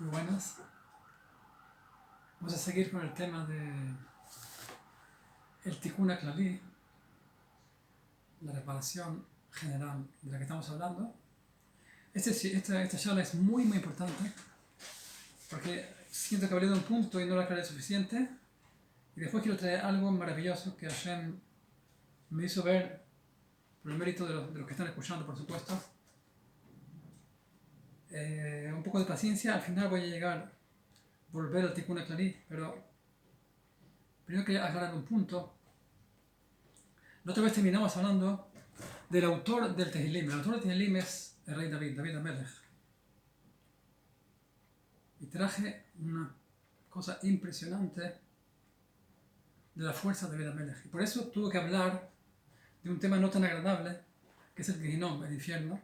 Muy buenas. Vamos a seguir con el tema de el Tikkun HaKlali, la reparación general de la que estamos hablando. Esta charla es muy importante porque siento que hablé de un punto y no lo aclaré suficiente, y después quiero traer algo maravilloso que Hashem me hizo ver por el mérito de los que están escuchando, por supuesto. Un poco de paciencia, al final voy a llegar, volver al Tikkun HaKlali, pero primero quería aclarar un punto. La otra vez terminamos hablando del autor del Tehilim. El autor del Tehilim es el rey David HaMelech. Y traje una cosa impresionante de la fuerza de David HaMelech. Y por eso tuve que hablar de un tema no tan agradable, que es el Gehinom, el infierno.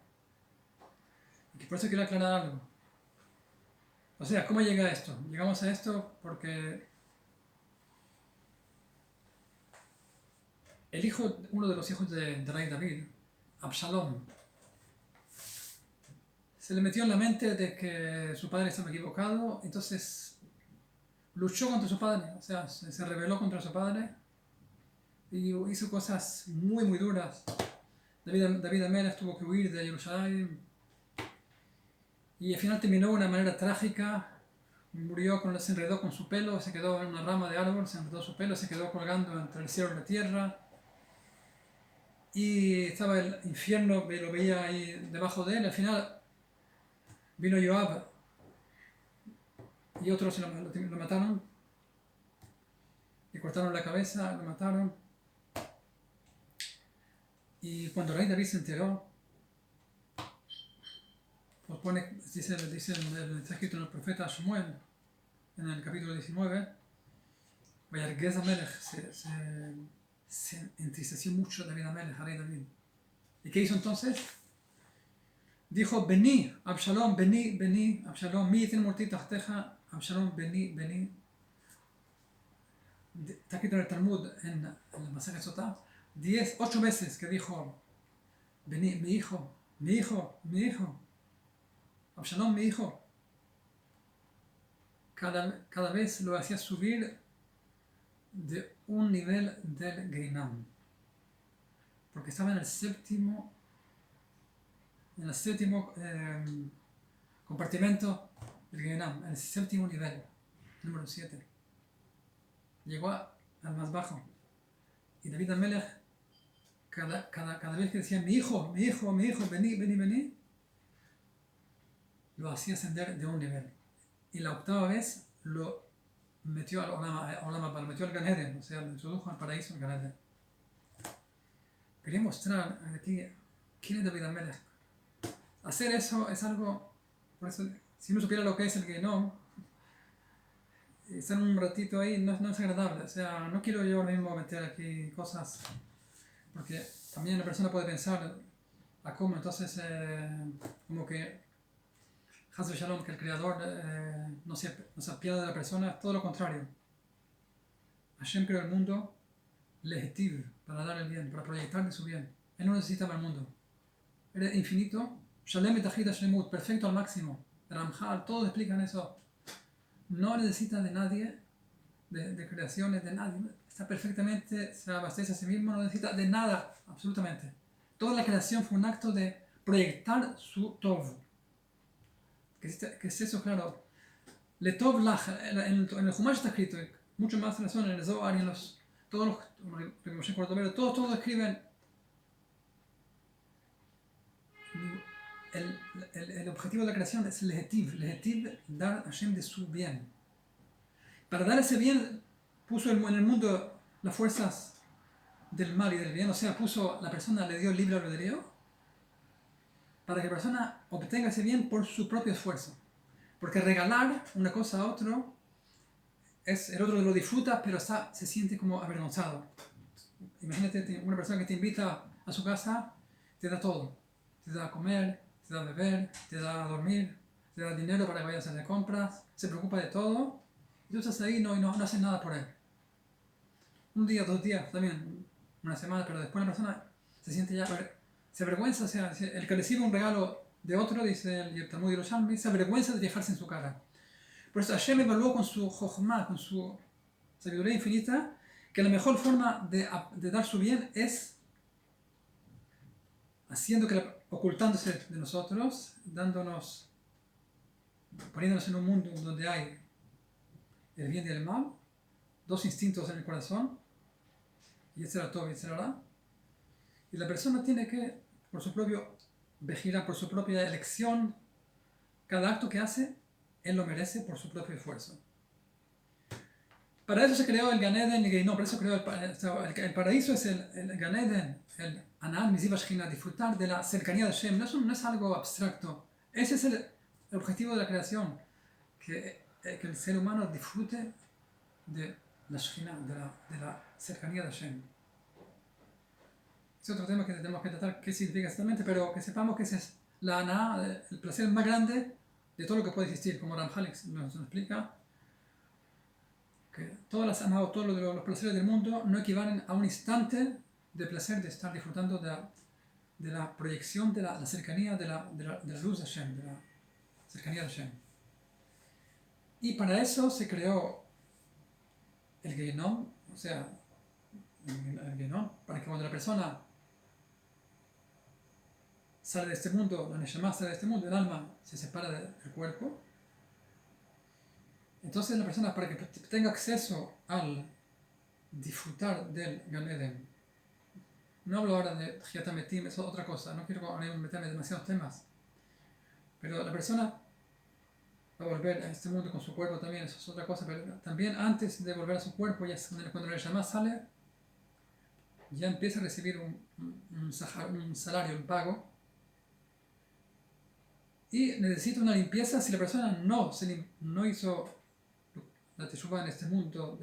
Y que por eso quiero aclarar algo. O sea, ¿cómo llega a esto? Llegamos a esto porque uno de los hijos de rey David, Absalom, se le metió en la mente de que su padre estaba equivocado, entonces luchó contra su padre, o sea, se rebeló contra su padre y hizo cosas muy duras. David HaMelech tuvo que huir de Jerusalén y al final terminó de una manera trágica. Se enredó con su pelo, se quedó en una rama de árbol, se enredó su pelo, se quedó colgando entre el cielo y la tierra. Y estaba el infierno, lo veía ahí debajo de él. Al final vino Joab y otros lo mataron. Le cortaron la cabeza, lo mataron. Y cuando el rey David se enteró, dice está escrito en el profeta Shmuel, en el capítulo 19, Vayargez HaMelech, se entristeció mucho David HaMelech, rey David. ¿Y qué hizo entonces? Dijo, vení, Absalom, vení, Absalom, mi yitin morti tachteja, Absalom, vení. Está escrito en el Talmud, en el Masejet Sotah, 8 veces que dijo, vení, mi hijo, Absalom, mi hijo. Cada vez lo hacía subir de un nivel del Geinam, porque estaba en el séptimo compartimento del Geinam, en el séptimo nivel, número 7. Llegó al más bajo. Y David HaMelech, cada vez que decía mi hijo, vení, lo hacía ascender de un nivel. Y la 8ª vez lo metió al Olam, lo metió al Gan Eden, o sea, lo introdujo al paraíso, al Gan Eden. Quería mostrar aquí quién es David HaMelech. Hacer eso es algo, por eso, si uno supiera lo que es el Gehinom, estar un ratito ahí no es agradable. O sea, no quiero yo mismo meter aquí cosas, porque también la persona puede pensar a cómo, entonces, como que Chas v'Shalom, que el Creador no se apiada de la persona, todo lo contrario. Hashem creó el mundo legitiv, para dar el bien, para proyectar de su bien. Él no necesitaba el mundo. Era infinito, Shalem etachid hashlemut, perfecto al máximo. Ramjal, todos explican eso. No necesita de nadie, de creaciones, de nadie. Está perfectamente, se abastece a sí mismo, no necesita de nada, absolutamente. Toda la creación fue un acto de proyectar su Tov. Que es eso, claro. Le Tov Lach, en el Humash está escrito, mucho más razón en el Zohar y en todos escriben. El objetivo de la creación es legitiv, dar a Hashem de su bien. Para dar ese bien, puso en el mundo las fuerzas del mal y del bien, o sea, la persona le dio libre albedrío para que la persona obtenga ese bien por su propio esfuerzo. Porque regalar una cosa a otro, el otro lo disfruta, pero se siente como avergonzado. Imagínate una persona que te invita a su casa, te da todo. Te da a comer, te da a beber, te da a dormir, te da dinero para que vayas a hacer compras, se preocupa de todo, y tú estás ahí y no haces nada por él. Un día, 2 días, también, una semana, pero después la persona se siente ya, se avergüenza, o sea, el que recibe un regalo de otro, dice el Talmud Yerushalmi, se avergüenza de fijarse en su cara. Por eso Hashem evaluó con su jochma, con su sabiduría infinita, que la mejor forma de dar su bien es ocultándose de nosotros, poniéndonos en un mundo donde hay el bien y el mal, dos instintos en el corazón, y etcétera, todo, etcétera. Y la persona tiene que, por su propio vigilar, por su propia elección, cada acto que hace, él lo merece por su propio esfuerzo. Para eso se creó el Gan Eden y el Geinom, por eso creó el paraíso es el Gan Eden, el Anal Miziv Shechina, disfrutar de la cercanía de Hashem. No es algo abstracto. Ese es el objetivo de la creación, que el ser humano disfrute de la Shechina, de la cercanía de Hashem. Es otro tema que tenemos que tratar, qué significa exactamente, pero que sepamos que ese es la Ana, el placer más grande de todo lo que puede existir, como Ramchal nos explica, que todas las Ana o todos los placeres del mundo no equivalen a un instante de placer de estar disfrutando de la proyección de la cercanía de la luz de Hashem, de la cercanía de Hashem. Y para eso se creó el Geinom, o sea, el Geinom, para que cuando la persona sale de este mundo, la Neshama sale de este mundo, el alma se separa del cuerpo. Entonces la persona, para que tenga acceso al disfrutar del Gan Eden, no hablo ahora de Hiatametim, eso es otra cosa, no quiero meterme en demasiados temas, pero la persona va a volver a este mundo con su cuerpo también, eso es otra cosa, pero también antes de volver a su cuerpo, ya cuando la Neshama sale, ya empieza a recibir un salario, un pago, y necesita una limpieza. Si la persona no hizo la teshuva en este mundo,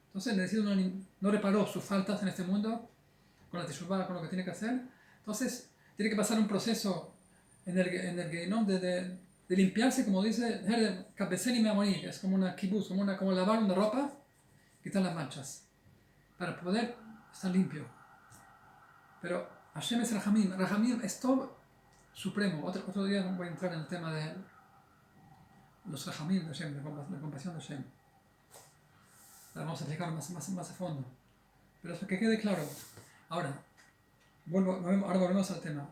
entonces necesita no reparó sus faltas en este mundo con la teshuva, con lo que tiene que hacer, entonces tiene que pasar un proceso en el Geinom de limpiarse, como dice Kabeseni Me'amoni, es como una kibbutz, como lavar una ropa, quitar las manchas para poder estar limpio. Pero Hashem es Rahamim, Rahamim es todo supremo. Otro día voy a entrar en el tema de los Rahamim de Hashem, la compasión de Hashem. Vamos a explicar más a fondo. Pero eso que quede claro. Ahora volvemos al tema.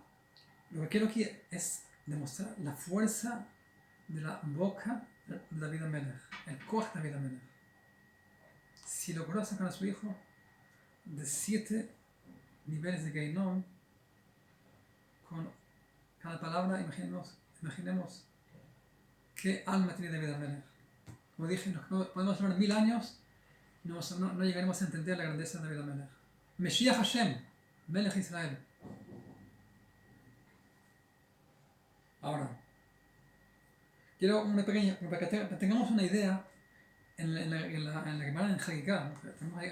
Lo que quiero aquí es demostrar la fuerza de la boca de David HaMelech, el Koach de David HaMelech. Si logró sacar a su hijo de 7 niveles de Geinom, con cada palabra, imaginemos qué alma tiene David HaMelech. Como dije, podemos hablar 1000 años, no llegaremos a entender la grandeza de David HaMelech. Meshiach Hashem, Melech Israel. Ahora, quiero para que tengamos una idea, en la Gemara en Hagigah,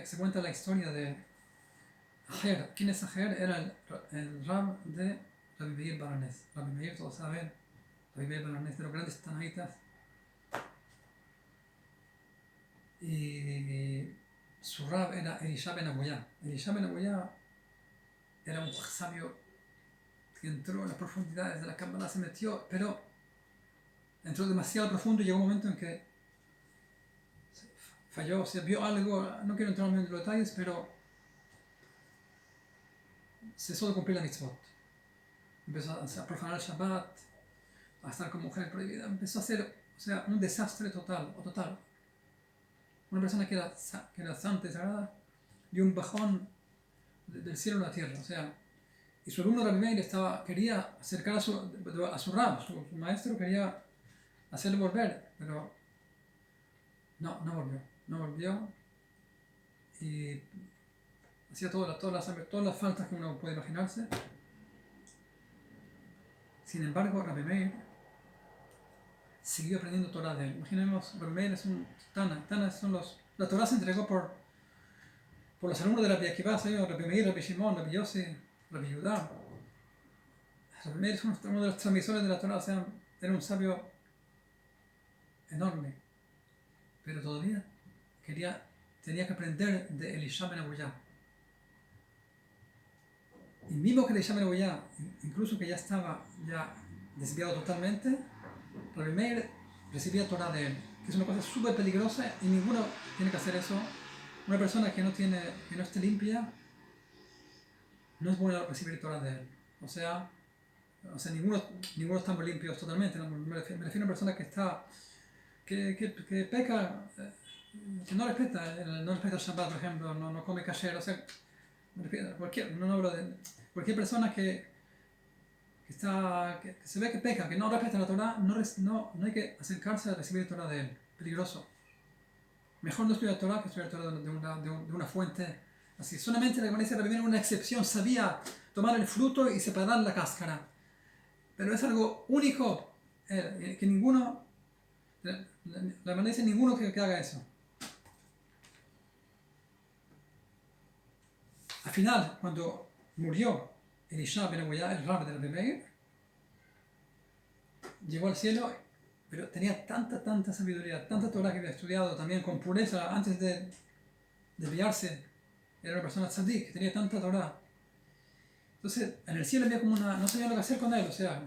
se cuenta la historia de Ajer. ¿Quién es Ajer? Era el Rab de Rabbi Meir Balanés. Rabbi Meir, todos saben, Rabbi Meir Balanés, de los grandes tanaítas. Y su Rab era Elisha ben Abuyá. Elisha ben Abuyá era un sabio que entró en las profundidades de la Kabbalah, se metió, pero entró demasiado profundo y llegó un momento en que falló, se vio algo, no quiero entrar en los detalles, pero cesó de cumplir la mitzvot. Empezó a profanar el Shabbat, a estar con mujer prohibida, empezó a hacer, un desastre total. Una persona que era santa y sagrada dio un bajón del cielo a la tierra, y su alumno Rabbi Meir quería acercar a su Rab, su maestro, quería hacerle volver, pero no volvió, y hacía todas las faltas que uno puede imaginarse. Sin embargo, Rabbi Meir siguió aprendiendo Torah de él. Imaginemos, Rabbi Meir es un Tana la Torah se entregó por los alumnos de Rabbi Akiva, Rabbi Meir, Rabbi Shimon, Rabbi Yossi, Rabbi Yudá. Rabbi Meir es uno de los transmisores de la Torah, era un sabio enorme, pero todavía tenía que aprender de Elisha ben Abuyá. Y mismo que Elisha ben Abuyá, incluso que ya estaba desviado totalmente, Rabbi Meir recibía Torah de él, que es una cosa súper peligrosa y ninguno tiene que hacer eso. Una persona que no esté limpia, no es bueno recibir Torah de él. O sea, ninguno estamos limpios totalmente. ¿No? Me refiero a una persona que está, que peca, que no respeta el Shabbat, por ejemplo, no come kasher, o sea, me refiero a no hablo de cualquier persona que se ve que peca, que no respeta la Torah, no hay que acercarse a recibir Torah de él. Peligroso. Mejor no estudiar Torah que estudiar Torah de una fuente así. Solamente la Gemara dice que una excepción, sabía tomar el fruto y separar la cáscara. Pero es algo único, que ninguno, la Gemara dice ninguno que haga eso. Al final, cuando murió Elisha ben Abuya, el Rab de Rabbi Meir, llegó al cielo, pero tenía tanta sabiduría, tanta Torah que había estudiado también con pureza antes de desviarse. Era una persona tzaddik, que tenía tanta Torah. Entonces, en el cielo había como no sabían lo que hacer con él. O sea,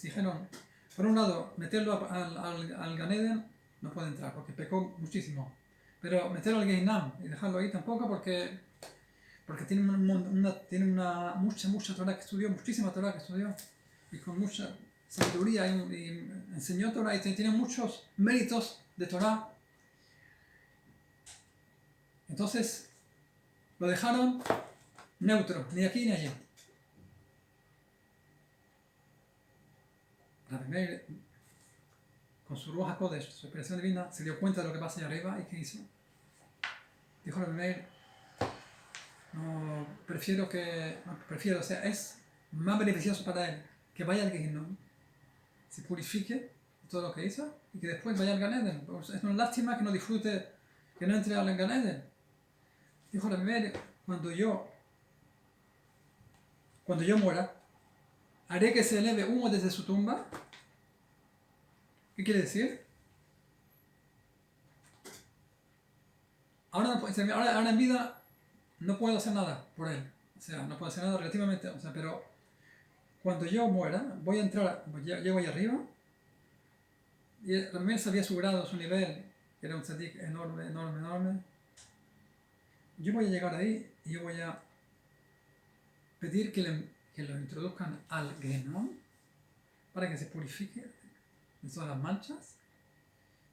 dijeron, por un lado, meterlo al Gan Eden, no puede entrar, porque pecó muchísimo. Pero meterlo al Gehinam y dejarlo ahí tampoco, porque tiene mucha Torah que estudió, muchísima Torah que estudió, y con mucha sabiduría, y enseñó Torah, y tiene muchos méritos de Torah. Entonces, lo dejaron neutro, ni aquí ni allí. Rabbi Meir, con su Ruach HaKodesh, su inspiración divina, se dio cuenta de lo que pasa allá arriba, y ¿qué hizo? Dijo Rabbi Meir, o sea, es más beneficioso para él que vaya al Gehinnom, se purifique de todo lo que hizo, y que después vaya al Gan Eden. Es una lástima que no disfrute, que no entre al Gan Eden. Dijo Rabbi Meir, cuando yo muera, haré que se eleve humo desde su tumba. ¿Qué quiere decir? Ahora en vida no puedo hacer nada por él. O sea, no puedo hacer nada relativamente. O sea, pero cuando yo muera, voy a entrar, llego ahí arriba. Y también se había asegurado su nivel, que era un tzadik enorme. Yo voy a llegar ahí y yo voy a pedir que lo introduzcan al Gehinnom para que se purifique de todas las manchas,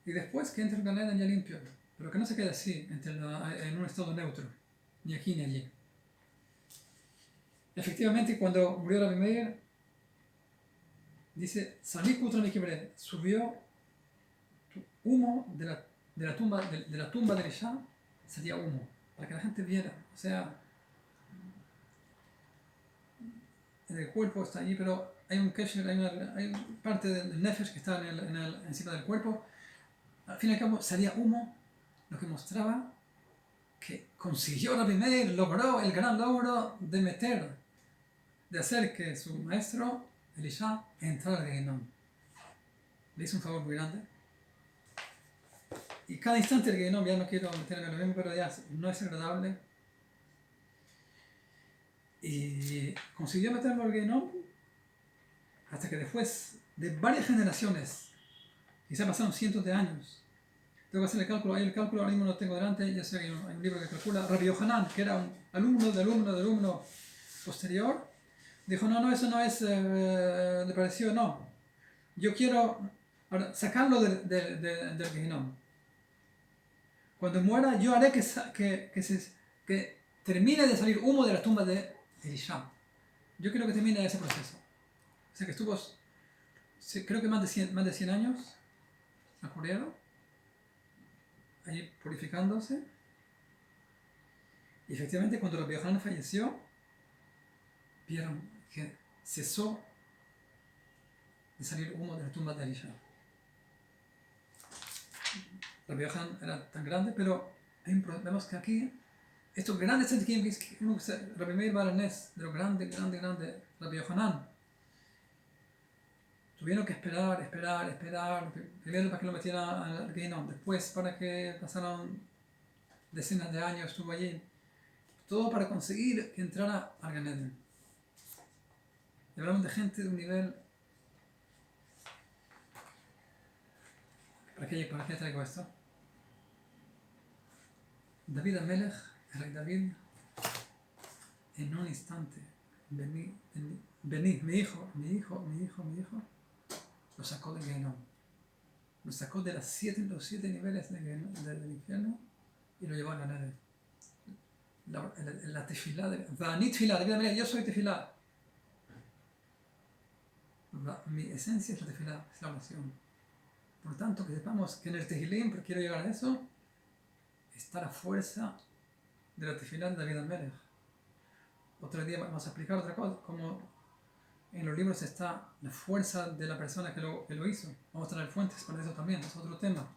y después que entre el Gan Eden ya limpio, pero que no se quede así, en un estado neutro, ni aquí ni allí. Efectivamente, cuando murió Rabbi Meir, dice, subió humo de la tumba de Elisha, salía humo, para que la gente viera. O sea, en el cuerpo está allí, pero hay un kesher, hay parte del nefesh que está encima del cuerpo. Al fin y al cabo salía humo, lo que mostraba que consiguió Rabbi Meir, logró el gran logro de hacer que su maestro Elisha entrara al Gehinnom. Le hizo un favor muy grande. Y cada instante del Gehinnom, ya no quiero meterme en lo mismo, pero ya no es agradable. Y consiguió meterlo al Gehinnom hasta que después de varias generaciones, quizá pasaron cientos de años, tengo que hacer el cálculo, ahí el cálculo ahora mismo lo tengo delante, ya sé que hay un libro que calcula, Rabbi Yohanan, que era un alumno posterior, dijo, no, eso no es, le pareció, no, yo quiero sacarlo del Gehinnom. Cuando muera, yo haré que termine de salir humo de la tumba de Elisha. Yo quiero que termine ese proceso. O sea que estuvo, creo que más de 100 años ocurrieron, ahí purificándose. Y efectivamente, cuando Rabbi Yohanan falleció, vieron que cesó de salir humo de la tumba de Elisha. Rabbi Yohanan era tan grande, pero vemos que aquí, estos grandes tzadikim, Rabbi Meir Baal HaNes, de los grandes, Rabbi Yohanan, tuvieron que esperar, primero para que lo metieran al Gehinnom, después para que pasaran decenas de años, estuvo allí, todo para conseguir que entrara al Gan Eden. Y hablamos de gente de un nivel ¿Para qué traigo esto? David Amelech, el rey David, en un instante, vení, mi hijo, lo sacó del Gehennom. Lo sacó de los 7 niveles del infierno y lo llevó a Ganade. La tefilá, David Amelech, yo soy tefilá. Mi esencia es la tefilá, es la oración. Por lo tanto, que sepamos que en el Tehilim, pero quiero llegar a eso, está la fuerza de la tefilá de David Amelech. Otro día vamos a explicar otra cosa, como en los libros está la fuerza de la persona que lo hizo. Vamos a traer fuentes para eso también, es otro tema.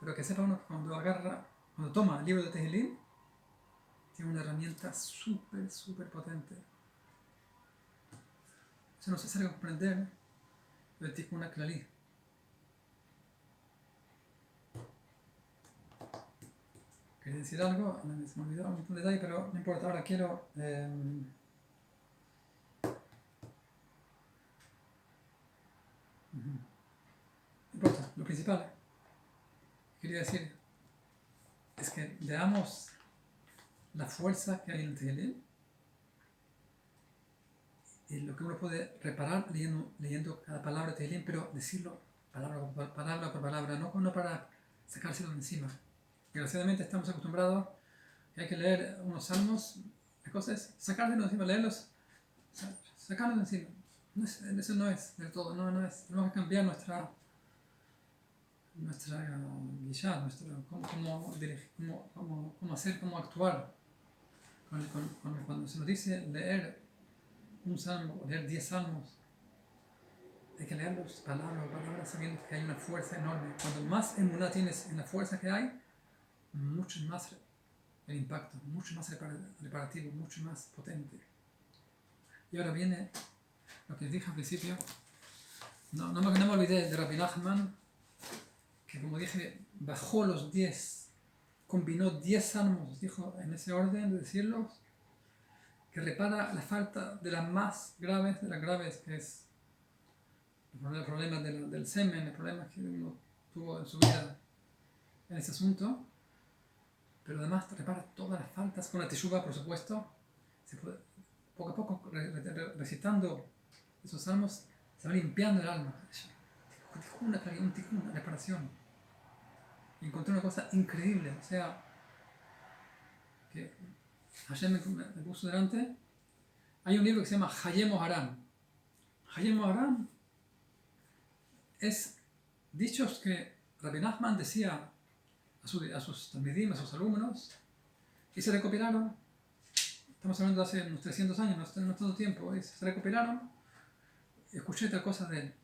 Pero que sepa uno que cuando toma el libro de Tehilim, tiene una herramienta súper potente. Eso no se sabe comprender el Tikkun HaKlali. Quería decir algo, se me olvidó un detalle, pero no importa, ahora quiero... no importa, lo principal quería decir es que veamos la fuerza que hay en el Tehilim y lo que uno puede reparar leyendo cada palabra de Tehilim, pero decirlo palabra por palabra, no para sacárselo de encima. Desgraciadamente estamos acostumbrados que hay que leer unos salmos, las cosas, sacárselos de encima, leerlos, sacarlos de encima. Eso no es del todo, no es. Tenemos que cambiar nuestra guía, cómo hacer, cómo actuar. Cuando se nos dice leer un salmo o leer 10 salmos, hay que leerlos palabra por palabra sabiendo que hay una fuerza enorme. Cuando más emuná tienes en la fuerza que hay, mucho más el impacto, mucho más reparativo, mucho más potente. Y ahora viene lo que dije al principio. No me olvidé de Rabbi Nachman, que como dije, bajó los 10, combinó 10 salmos, dijo en ese orden de decirlos, que repara la falta de las más graves, de las graves, que es el problema del semen, el problema que uno tuvo en su vida en ese asunto, pero además repara todas las faltas con la teshuva, por supuesto. Se puede, poco a poco, recitando esos salmos, se va limpiando el alma. Una reparación. Y encontré una cosa increíble, o sea, que Hashem me puso delante. Hay un libro que se llama Hayem Oharam. Hayem Oharam es dichos que Rabbi Nachman decía a sus talmidim, a sus alumnos, y se recopilaron. Estamos hablando de hace unos 300 años, no tanto tiempo, y se recopilaron. Escuché tal cosa de él.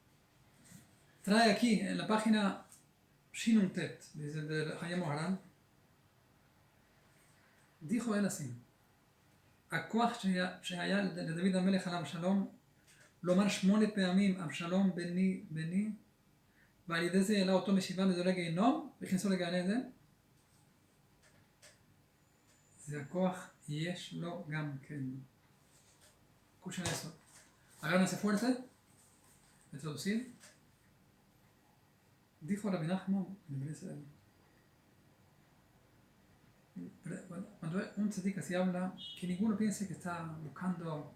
Trae aquí en la página Shinun Tet, desde Hayem Oharam, dijo él así: הכוח שהיה לדוד המלך עליו שלום, לומר 8 פעמים אבשלום בני בני, ועל ידי זה העלה אותו משבעה מדורי גיהינום והכניסו לגן עדן, זה הכוח יש לו גם כן. Escuchen eso. Agárrense fuerte. De traducir. Dijo Rabbi Nachman, cuando un tzadik así habla, que ninguno piense que está buscando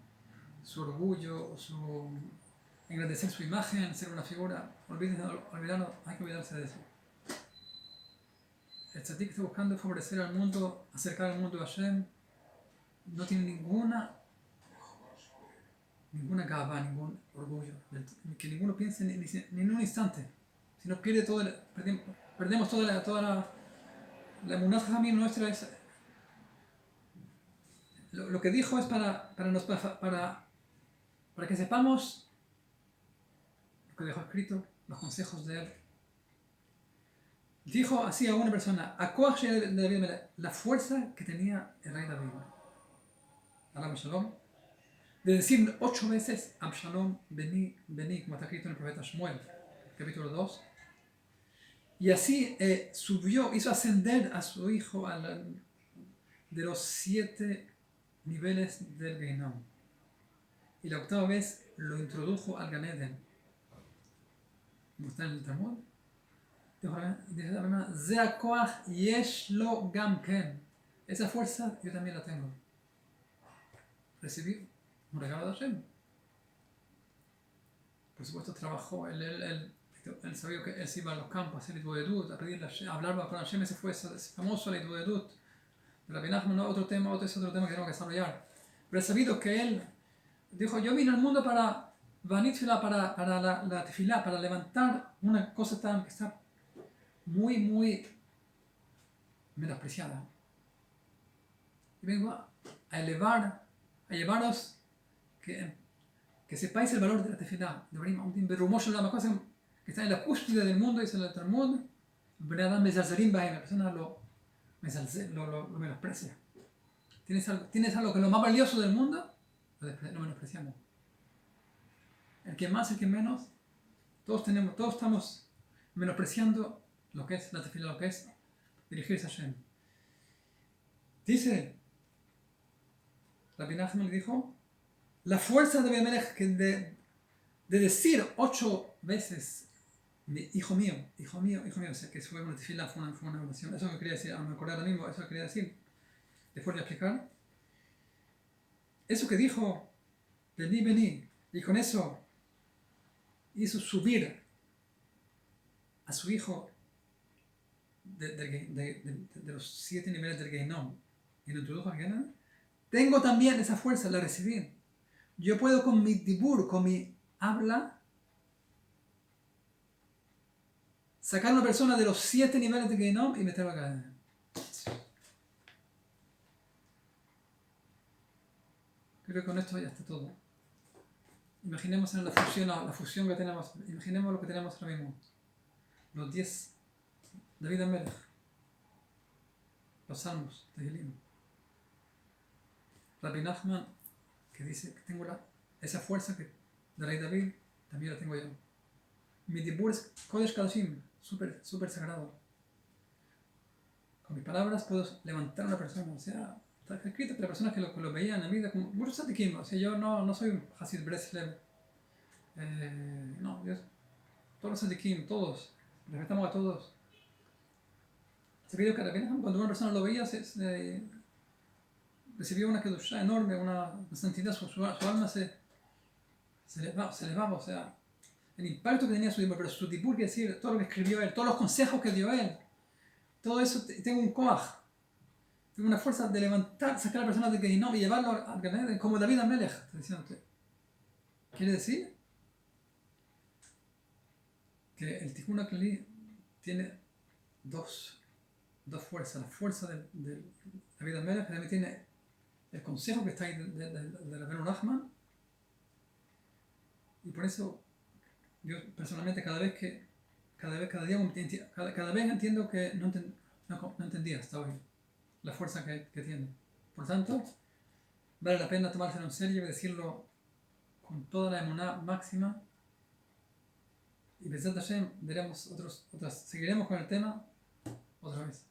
su orgullo o engrandecer su imagen, ser una figura. Hay que olvidarse de eso. El tzadik está buscando favorecer al mundo, acercar al mundo a Hashem. No tiene ninguna gaba, ningún orgullo. Que ninguno piense ni en un instante. Si no pierde perdemos toda la emuná jajamim nuestra. Lo que dijo es para que sepamos lo que dejó escrito, los consejos de él. Dijo así a una persona: la fuerza que tenía el rey David, Alam Shalom, de decir 8 veces Absalom, Beni, Beni, como está escrito en el profeta Shmuel, capítulo 2. Y así hizo ascender a su hijo de los 7 niveles del Gehinnom. Y la 8ª vez lo introdujo al Gan Eden. como está en el Talmud, dice la misma, Ze hakoach yesh lo gam ken. Esa fuerza yo también la tengo. Recibí un regalo de Hashem. Por supuesto trabajó, él sabía que él se iba a los campos a hacer Itbodedut, a pedirle a hablar con Hashem, ese fue ese famoso la Itbodedut. De Rabbi Nachman, no, otro tema que tenemos que desarrollar. Pero he sabido que él dijo, yo vine al mundo para la tefilá, para levantar una cosa que está muy, muy menospreciada. Y vengo a llevaros que sepáis el valor de la tefilá. Una cosa que está en la cúspide del mundo, dice el Talmud, la persona lo menosprecia. Tienes algo que es lo más valioso del mundo, lo menospreciamos. El que más, el que menos, todos estamos menospreciando lo que es la tefilá, lo que es dirigirse a Hashem. Dice, Rabbi Nachman le dijo, la fuerza de Abimelech de decir 8 veces, hijo mío, o sea, que fue una tefilá, fue una oración. Eso que quería decir, me acordé ahora mismo, eso que quería decir. Después de explicar, eso que dijo, vení, y con eso hizo subir a su hijo de los 7 niveles del Gehinnom y lo introdujo al Gehinnom. Tengo también esa fuerza, la recibí. Yo puedo con mi dibur, con mi habla, sacar a una persona de los 7 niveles del Gehinnom y meterlo acá. Creo que con esto ya está todo. Imaginemos en la fusión que tenemos. Imaginemos lo que tenemos ahora mismo. Los 10 David Amelech. Los salmos de Elim. Rabbi Nachman, que dice que tengo esa fuerza de la ley David, también la tengo yo. Mi dibur es Kodesh Kadashim, súper sagrado. Con mis palabras puedo levantar a una persona. O sea, está escrito para personas que lo veían en la vida como muchos tzadikim. O sea, yo no soy un Hasid Breslev. Todos los tzadikim, todos, respetamos a todos. Se vio que cuando una persona lo veía, recibió una kedushá enorme, una santidad, su alma se elevaba, o sea, el impacto que tenía su dibur, pero su dibur, quiere decir, todo lo que escribió él, todos los consejos que dio él, todo eso, tengo un koach, tengo una fuerza de levantar, sacar a la persona de Gehinnom y llevarlo al Gan, como David Amelech, está diciéndote. Quiere decir que el Tikkun HaKlali tiene dos fuerzas, la fuerza de David Amelech, que también tiene el consejo que está ahí de Rabbeinu Nachman, y por eso yo personalmente cada vez entiendo que no entendía hasta hoy la fuerza que tiene. Por tanto, vale la pena tomárselo en serio y decirlo con toda la emuná máxima, y Bezat Hashem seguiremos con el tema otra vez.